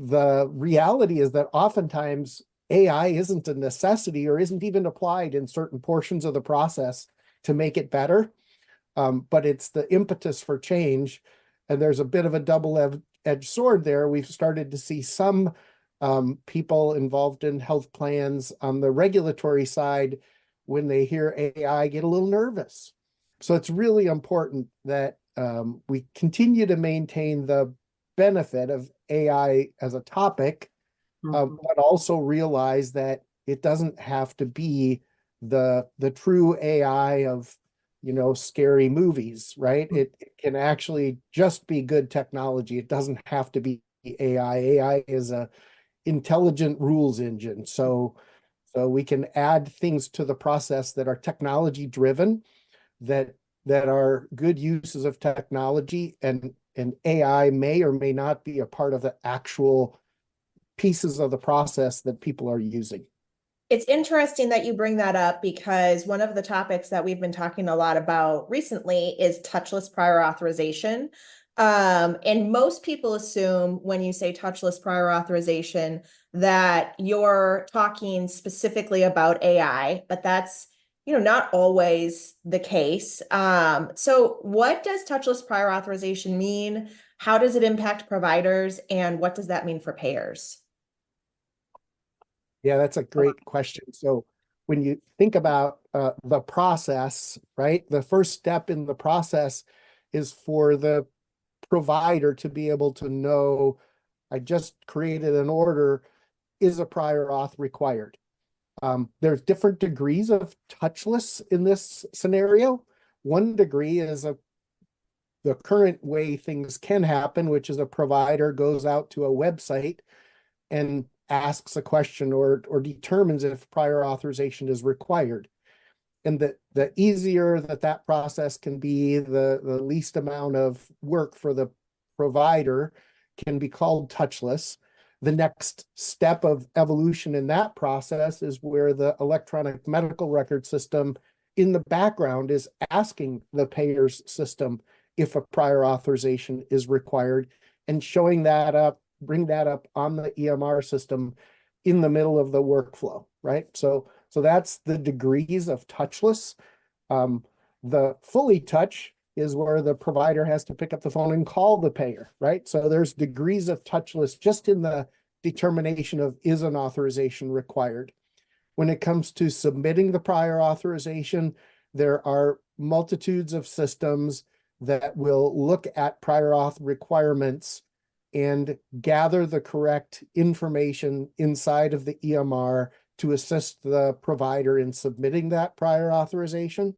the reality is that oftentimes AI isn't a necessity or isn't even applied in certain portions of the process to make it better. But it's the impetus for change. And there's a bit of a double-edged sword there. We've started to see some people involved in health plans on the regulatory side, when they hear AI, get a little nervous. So it's really important that we continue to maintain the benefit of AI as a topic, but also realize that it doesn't have to be the true AI of, scary movies, right? It can actually just be good technology. It doesn't have to be AI. AI is a intelligent rules engine. So we can add things to the process that are technology driven, that are good uses of technology, and AI may or may not be a part of the actual pieces of the process that people are using. It's interesting that you bring that up because one of the topics that we've been talking a lot about recently is touchless prior authorization. And most people assume when you say touchless prior authorization that you're talking specifically about AI, but that's not always the case. So what does touchless prior authorization mean? How does it impact providers? And what does that mean for payers? Yeah, that's a great question. So when you think about the process, right, the first step in the process is for the provider to be able to know, I just created an order, is a prior auth required? There's different degrees of touchless in this scenario. One degree is the current way things can happen, which is a provider goes out to a website and asks a question or determines if prior authorization is required. And the easier that process can be, the least amount of work for the provider, can be called touchless. The next step of evolution in that process is where the electronic medical record system in the background is asking the payer's system if a prior authorization is required, and showing that up, bring that up on the EMR system in the middle of the workflow, right? So that's the degrees of touchless. The fully touch is where the provider has to pick up the phone and call the payer, right? So there's degrees of touchless just in the determination of, is an authorization required? When it comes to submitting the prior authorization, there are multitudes of systems that will look at prior auth requirements and gather the correct information inside of the EMR to assist the provider in submitting that prior authorization.